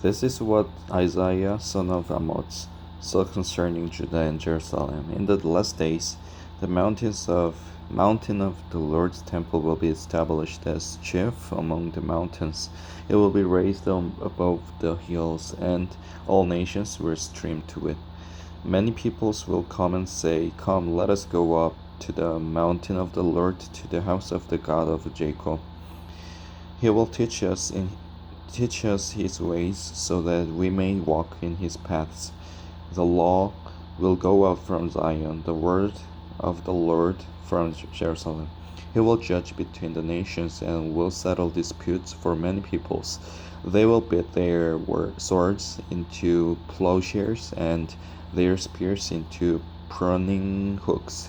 This is what Isaiah son of Amoz saw concerning Judah and Jerusalem. In the last days, the mountain of the Lord's temple will be established as chief among the mountains. It will be raised above the hills, and all nations will stream to it. Many peoples will come and say, "Come, let us go up to the mountain of the Lord, to the house of the God of Jacob. He will teach us his ways, so that we may walk in his paths. The law will go up from Zion, the word of the Lord from Jerusalem. He will judge between the nations and will settle disputes for many peoples. They will beat their swords into plowshares and their spears into pruning hooks.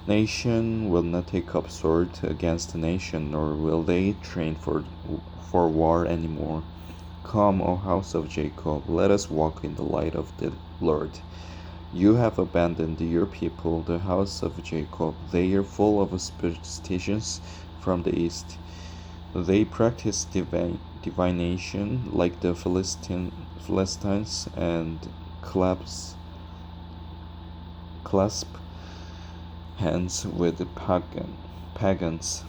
Nation will not take up sword against nation, nor will they train for war anymore. Come, O house of Jacob, let us walk in the light of the Lord. You have abandoned your people, the house of Jacob. They are full of superstitions from the east. They practice divination like the Philistines and clasp hands with the pagans.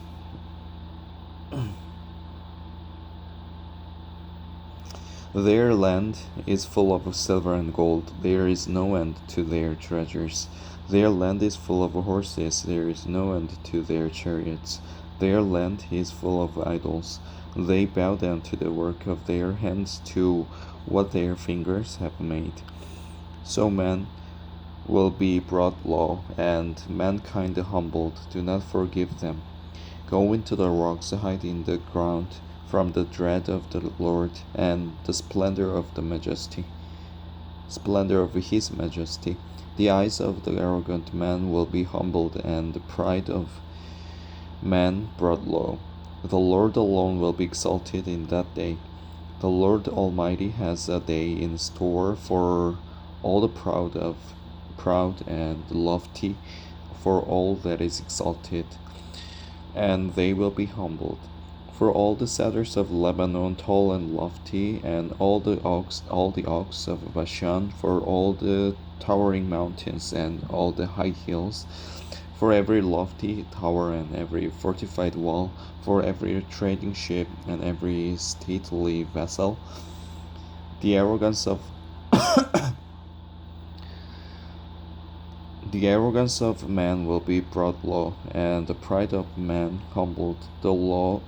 Their land is full of silver and gold. There is no end to their treasures. Their land is full of horses. There is no end to their chariots. Their land is full of idols. They bow down to the work of their hands, to what their fingers have made. So man will be brought low, and mankind humbled. Do not forgive them. Go into the rocks, hide in the ground from the dread of the Lord and the splendor of his majesty. The eyes of the arrogant man will be humbled, and the pride of man brought low. The Lord alone will be exalted in that day. The Lord Almighty has a day in store for all the proud and lofty, for all that is exalted, and they will be humbled. For all the cedars of Lebanon, tall and lofty, and all the oaks of Bashan, for all the towering mountains and all the high hills, for every lofty tower and every fortified wall, for every trading ship and every stately vessel, the arrogance of the arrogance of man will be brought low, and the pride of man humbled. The Lord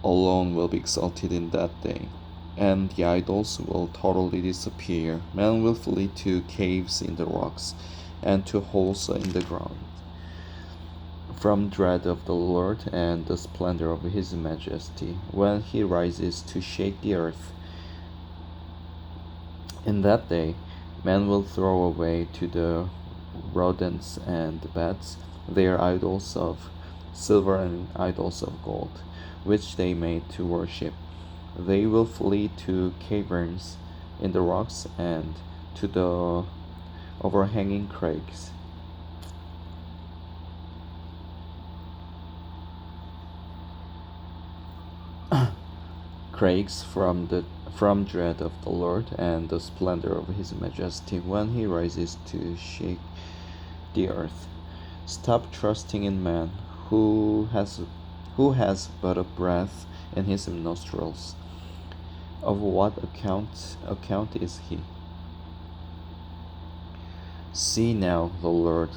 alone will be exalted in that day, and the idols will totally disappear. Man will flee to caves in the rocks and to holes in the ground, from dread of the Lord and the splendor of his majesty, when he rises to shake the earth. In that day, men will throw away to the rodents and bats their idols of silver and idols of gold, which they made to worship. They will flee to caverns in the rocks and to the overhanging crags. Crags from dread of the Lord and the splendor of his majesty, when he rises to shake the earth. Stop trusting in man, who has but a breath in his nostrils. Of what account is he? See now, the Lord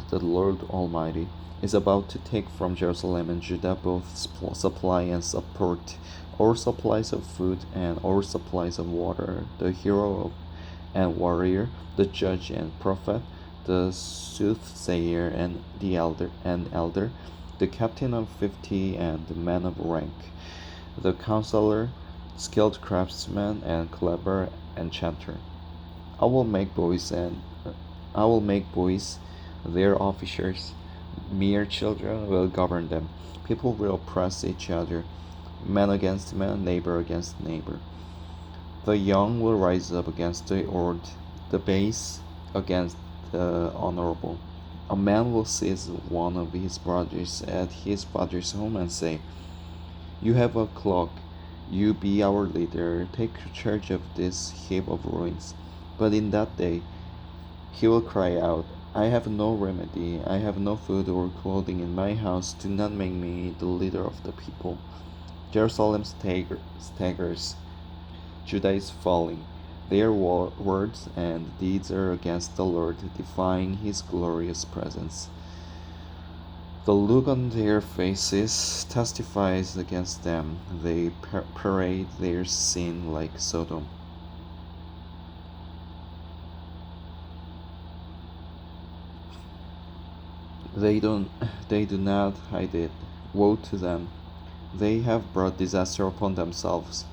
Almighty, is about to take from Jerusalem and Judah both supply and support, or supplies of food and or supplies of water, the hero and warrior, the judge and prophet, the soothsayer and the elder, the captain of 50 and the man of rank, the counselor, skilled craftsman and clever enchanter. I will make boys their officers. Mere children will govern them. People will oppress each other, man against man, neighbor against neighbor. The young will rise up against the old, the base against the honorable. A man will seize one of his brothers at his father's home and say, "You have a cloak, You be our leader, take charge of this heap of ruins. But in that day he will cry out, I have no remedy, I have no food or clothing in my house, do not make me the leader of the people. Jerusalem staggers, Judah is falling. Their words and deeds are against the Lord, defying his glorious presence. The look on their faces testifies against them. They parade their sin like Sodom. They don't they do not hide it. Woe to them. They have brought disaster upon themselves.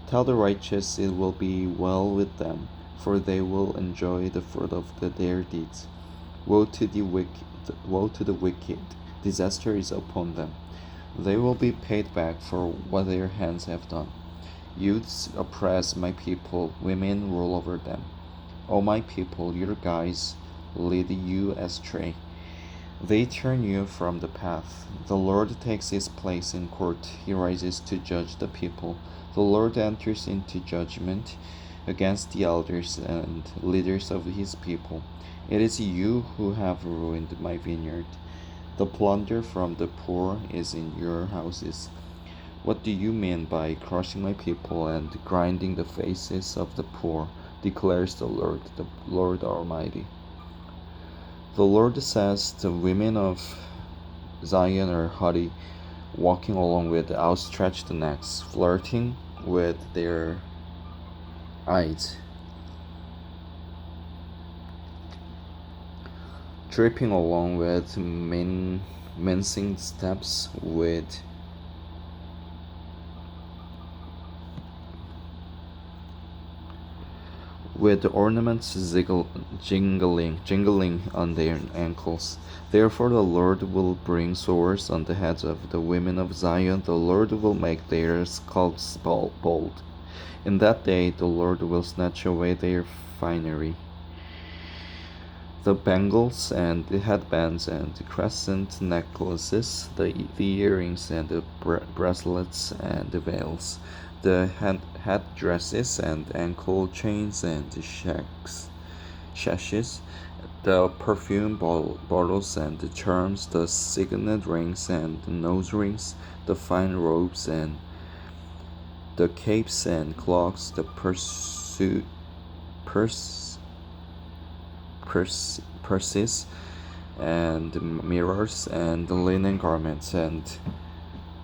Tell the righteous it will be well with them, for they will enjoy the fruit of their deeds. Woe to the wicked, woe to the wicked. Disaster is upon them. They will be paid back for what their hands have done. Youths oppress my people, women rule over them. O my people, your guides lead you astray. They turn you from the path. The Lord takes his place in court. He rises to judge the people. The Lord enters into judgment against the elders and leaders of his people. It is you who have ruined my vineyard. The plunder from the poor is in your houses. What do you mean by crushing my people and grinding the faces of the poor? Declares the Lord Almighty. The Lord says, the women of Zion are haughty, walking along with outstretched necks, flirting with their eyes, tripping along with mincing steps, with ornaments jingling on their ankles. Therefore the Lord will bring sores on the heads of the women of Zion. The Lord will make their scalps bald. In that day the Lord will snatch away their finery, the bangles and the headbands and the crescent necklaces, the earrings and the bracelets and the veils, the head dresses and ankle chains and the sashes, the perfume bottles and the charms, the signet rings and the nose rings, the fine robes and the capes and cloaks, the purses and mirrors and linen garments and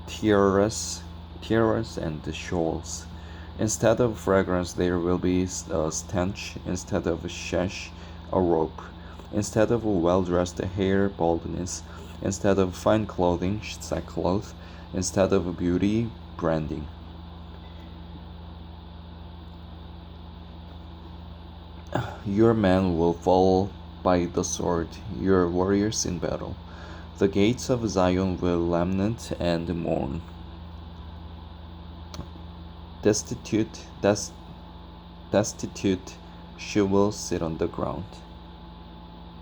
tiaras and shawls. Instead of fragrance there will be a stench, instead of a sash a rope, instead of a well-dressed hair baldness, instead of fine clothing sackcloth, instead of beauty branding. Your men will fall by the sword, your warriors in battle. The gates of Zion will lament and mourn. Destitute, she will sit on the ground.